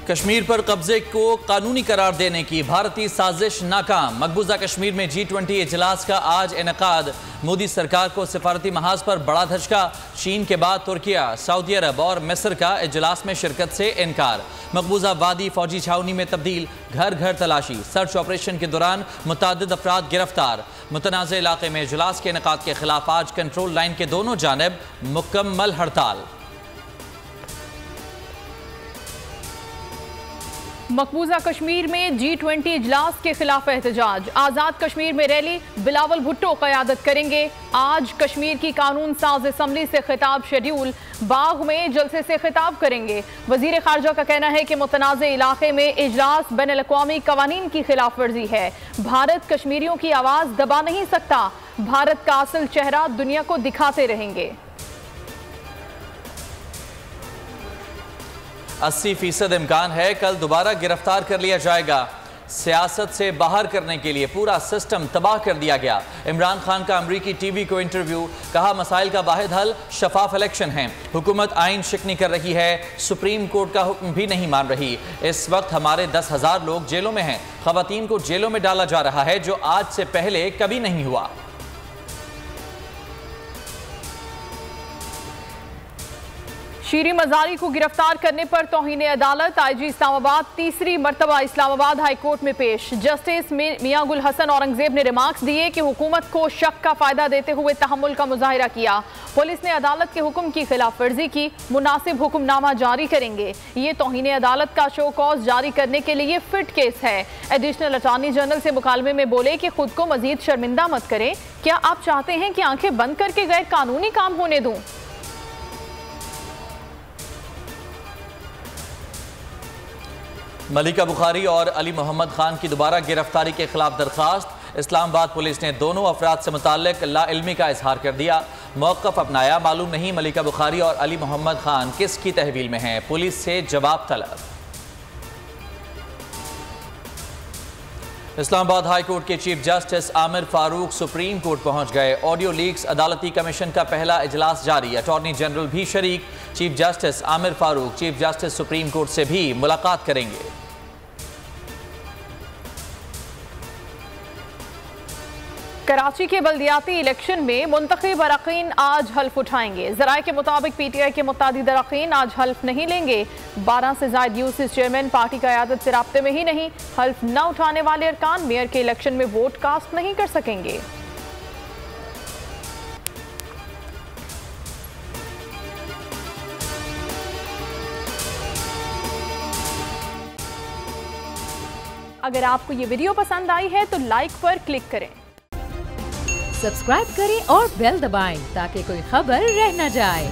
कश्मीर पर कब्जे को कानूनी करार देने की भारतीय साजिश नाकाम। मकबूजा कश्मीर में G20 इजलास का आज इनेकाद। मोदी सरकार को सिफारती महाज पर बड़ा धचका। चीन के बाद तुर्किया, सऊदी अरब और मिस्र का इजलास में शिरकत से इनकार। मकबूजा वादी फौजी छावनी में तब्दील, घर घर तलाशी। सर्च ऑपरेशन के दौरान मुतअद्दिद अफराद गिरफ्तार। मुतनाज़ इलाके में इजलास के इनेकाद के खिलाफ आज कंट्रोल लाइन के दोनों जानिब मुकम्मल हड़ताल। मकबूजा कश्मीर में G20 इजलास के खिलाफ एहतजाज। आज़ाद कश्मीर में रैली, बिलावल भुट्टो क़यादत करेंगे। आज कश्मीर की कानून साज असम्बली से खिताब शेड्यूल। बाग में जलसे से खिताब करेंगे। वज़ीर ख़ारजा का कहना है कि मुतनाज़ इलाके में इजलास बैनुल-अक़वामी क़वानीन की खिलाफ वर्जी है। भारत कश्मीरियों की आवाज़ दबा नहीं सकता। भारत का असल चेहरा दुनिया को दिखाते रहेंगे। 80% इम्कान है कल दोबारा गिरफ्तार कर लिया जाएगा। सियासत से बाहर करने के लिए पूरा सिस्टम तबाह कर दिया गया। इमरान खान का अमरीकी टीवी को इंटरव्यू, कहा मसाइल का वाहिद हल शफाफ इलेक्शन है। हुकूमत आइन शिकनी कर रही है, सुप्रीम कोर्ट का हुक्म भी नहीं मान रही। इस वक्त हमारे 10,000 लोग जेलों में हैं। खवातीन को जेलों में डाला जा रहा है, जो आज से पहले कभी नहीं हुआ। शीरी मजारी को गिरफ्तार करने पर तौहीन अदालत। IG इस्लामाबाद तीसरी मरतबा इस्लामाबाद हाई कोर्ट में पेश। जस्टिस मियां गुल हसन औरंगजेब ने रिमार्क्स दिए कि हुकूमत को शक का फायदा देते हुए तहम्मुल का मुजाहिरा किया। पुलिस ने अदालत के हुक्म की खिलाफ वर्जी की, मुनासिब हुक्मनामा जारी करेंगे। ये तौहीन अदालत का शो कॉज जारी करने के लिए फिट केस है। एडिशनल अटॉर्नी जनरल से मुकालमे में बोले कि खुद को मजीद शर्मिंदा मत करें। क्या आप चाहते हैं कि आंखें बंद करके गैर कानूनी काम होने दूं? मलिका बुखारी और अली मोहम्मद खान की दोबारा गिरफ्तारी के खिलाफ दरखास्त। इस्लामाबाद पुलिस ने दोनों अफराद से मुताल्लिक लाइल्मी का इजहार कर दिया, मौक़िफ़ अपनाया। मालूम नहीं मलिका बुखारी और अली मोहम्मद खान किसकी तहवील में हैं। पुलिस से जवाब तलब। इस्लामाबाद हाई कोर्ट के chief justice Aamir Farooq supreme court पहुंच गए। ऑडियो लीक्स, अदालती कमीशन का पहला इजलास जारी। अटॉर्नी जनरल भी शरीक। Chief justice Aamir Farooq chief justice supreme court से भी मुलाकात करेंगे। कराची के बल्दियाती इलेक्शन में मुंतखब अरकान आज हल्फ उठाएंगे। ज़राए के मुताबिक PTI के मुतादिद अरकान आज हल्फ नहीं लेंगे। 12 से ज़ायद यूसिस चेयरमैन पार्टी क़यादत से राब्ते में ही नहीं। हल्फ न उठाने वाले अरकान मेयर के इलेक्शन में वोट कास्ट नहीं कर सकेंगे। अगर आपको ये वीडियो पसंद आई है तो लाइक पर क्लिक करें, सब्सक्राइब करें और बेल दबाएं ताकि कोई खबर रह न जाए।